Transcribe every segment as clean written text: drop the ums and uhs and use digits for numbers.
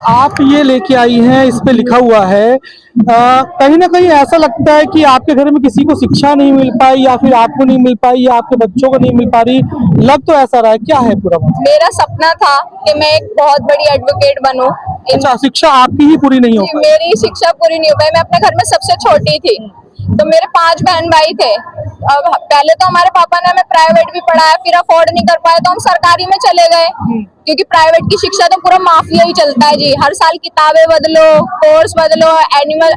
आप ये लेके आई हैं, इस पे लिखा हुआ है कहीं ना कहीं ऐसा लगता है कि आपके घर में किसी को शिक्षा नहीं मिल पाई या फिर आपको नहीं मिल पाई या आपके बच्चों को नहीं मिल पा रही। लग तो ऐसा रहा है, क्या है पूरा मामला? मेरा सपना था कि मैं एक बहुत बड़ी एडवोकेट बनूं। अच्छा, शिक्षा आपकी ही पूरी नहीं हो पाई? मेरी शिक्षा पूरी नहीं हो पाई। मैं अपने घर में सबसे छोटी थी, तो मेरे 5 बहन भाई थे। अब पहले तो हमारे पापा ने हमें प्राइवेट भी पढ़ाया, फिर अफोर्ड नहीं कर पाए तो हम सरकारी में चले गए, क्योंकि प्राइवेट की शिक्षा तो पूरा माफिया ही चलता है जी। हर साल किताबें बदलो, कोर्स बदलो, एनुअल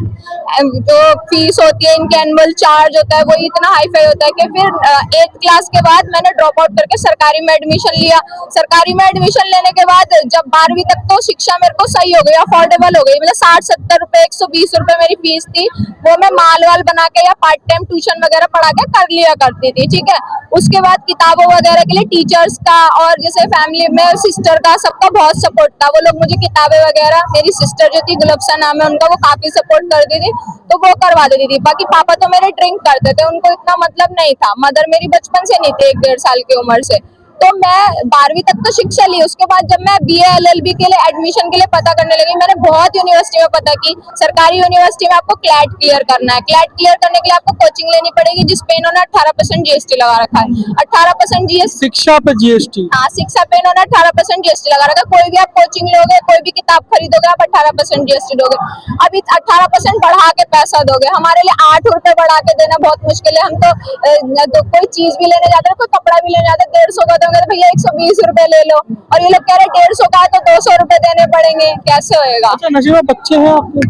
जो फीस होती है इनके एनुअल चार्ज होता है वो इतना हाई फाई होता है कि फिर 8th क्लास के बाद मैंने ड्रॉप आउट करके सरकारी में एडमिशन लिया। सरकारी में एडमिशन लेने के बाद जब 12वीं तक तो शिक्षा मेरे को सही हो गई, अफोर्डेबल हो गई। मतलब 60-70 रुपए, 120 रुपए मेरी फीस थी, वो मैं माल वाल बना के या पार्ट टाइम ट्यूशन वगैरह पढ़ा के कर लिया करती थी, ठीक है। उसके बाद किताबों वगैरह के लिए टीचर्स का और जैसे फैमिली में सिस्टर का, सबका बहुत सपोर्ट था। वो लोग मुझे किताबें वगैरह, मेरी सिस्टर जो थी गुलबसा नाम है उनका, वो काफी सपोर्ट करती थी, तो वो करवा देती थी। बाकी पापा तो मेरे ड्रिंक करते थे, उनको इतना मतलब नहीं था। मदर मेरी बचपन से नहीं थी, 1-1.5 साल की उम्र से। तो मैं 12वीं तक तो शिक्षा ली। उसके बाद जब मैं BA LLB के लिए एडमिशन के लिए पता करने लगी, मैंने बहुत यूनिवर्सिटी में पता की। सरकारी यूनिवर्सिटी में आपको क्लैट क्लियर करना है। क्लैट क्लियर करने के लिए आपको कोचिंग लेनी पड़ेगी, जिसपे इन्होंने 18% GST लगा रखा है। 18% GST शिक्षा पे GST? हाँ, शिक्षा पे इन्होंने 18% GST लगा रखा है। कोई भी आप कोचिंग लोगे, कोई भी किताब खरीदोगे, आप 18% GST दोगे। अभी 18% बढ़ा के पैसा दोगे। हमारे लिए 8 रुपए बढ़ा के देना बहुत मुश्किल है। हम तो कोई चीज भी लेने जाते हैं, कोई कपड़ा भी लेने जाते हैं, 150 का दोगे तो भैया 120 रुपए ले लो, और ये लोग कह रहे हैं 150 का है तो 200 रुपए देने पड़ेंगे। कैसे होएगा? अच्छा नशीमा, बच्चे हैं आपके?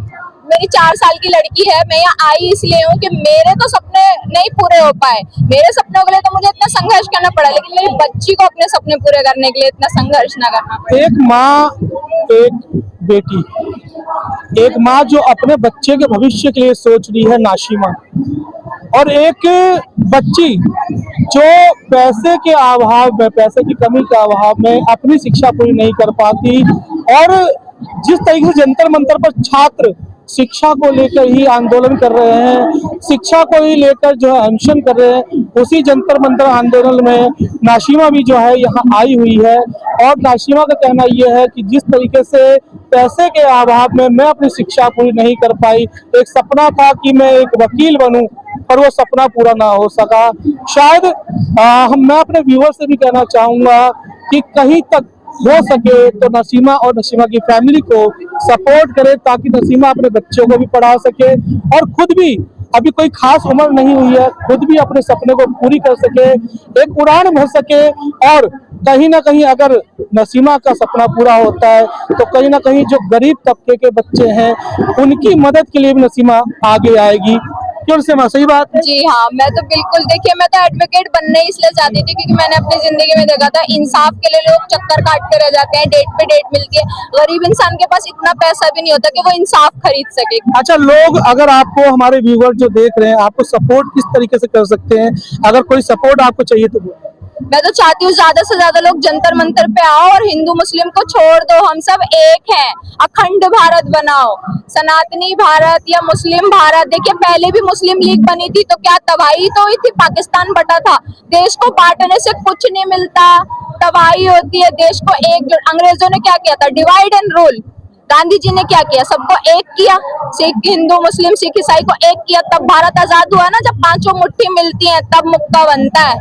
मेरी 4 साल की लड़की है। मैं यहाँ आई इसलिए हूँ कि मेरे तो सपने नहीं पूरे हो पाए। मेरे सपनों के लिए तो मुझे इतना संघर्ष करना पड़ा, लेकिन मेरी बच्ची को अपने सपने पूरे करने के लिए इतना संघर्ष ना करना पड़े। एक माँ, एक बेटी, एक माँ जो अपने बच्चे के भविष्य के लिए सोच रही है, नाशिमा, और एक बच्ची जो पैसे के अभाव में, पैसे की कमी के अभाव में अपनी शिक्षा पूरी नहीं कर पाती, और जिस तरीके से जंतर मंतर पर छात्र शिक्षा को लेकर ही आंदोलन कर रहे हैं, शिक्षा को ही लेकर जो है अनशन कर रहे हैं, उसी जंतर मंतर आंदोलन में नाशिमा भी जो है यहाँ आई हुई है। और नाशिमा का कहना यह है कि जिस तरीके से पैसे के अभाव में मैं अपनी शिक्षा पूरी नहीं कर पाई, एक सपना था कि मैं एक वकील बनूं, पर वो सपना पूरा ना हो सका। शायद मैं अपने व्यूअर से भी कहना चाहूंगा कि कहीं तक हो सके तो नसीमा और नसीमा की फैमिली को सपोर्ट करे, ताकि नसीमा अपने बच्चों को भी पढ़ा सके और खुद भी, अभी कोई खास उम्र नहीं हुई है, खुद भी अपने सपने को पूरी कर सके, एक उड़ान भर सके। और कहीं ना कहीं अगर नसीमा का सपना पूरा होता है तो कहीं ना कहीं जो गरीब तबके के बच्चे हैं उनकी मदद के लिए भी नसीमा आगे आएगी। क्यों नसीमा, सही बात है? जी हाँ, मैं तो बिल्कुल, देखिए मैं तो एडवोकेट बनने इसलिए चाहती थी क्योंकि मैंने अपनी जिंदगी में देखा था इंसाफ के लिए लोग चक्कर काटते रह जाते हैं, डेट पे डेट मिलती है। गरीब इंसान के पास इतना पैसा भी नहीं होता कि वो इंसाफ खरीद सके। अच्छा, लोग अगर आपको, हमारे व्यूअर जो देख रहे हैं, आपको सपोर्ट किस तरीके से कर सकते हैं? अगर कोई सपोर्ट आपको चाहिए तो मैं तो चाहती हूँ ज्यादा से ज्यादा लोग जंतर मंतर पे आओ और हिंदू मुस्लिम को छोड़ दो। हम सब एक हैं। अखंड भारत बनाओ, सनातनी भारत या मुस्लिम भारत। देखिए पहले भी मुस्लिम लीग बनी थी तो क्या तबाही तो हुई थी, पाकिस्तान बटा था। देश को बांटने से कुछ नहीं मिलता, तबाही होती है। देश को एक, अंग्रेजों ने क्या किया था? Divide and rule. Gandhi ji ने क्या किया? सबको एक किया, सिख, हिंदू, मुस्लिम, सिख, ईसाई को एक किया। तब भारत आजाद हुआ ना, जब पांचों मुट्ठी मिलती है तब मुक्का बनता है।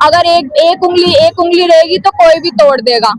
अगर एक उंगली रहेगी तो कोई भी तोड़ देगा।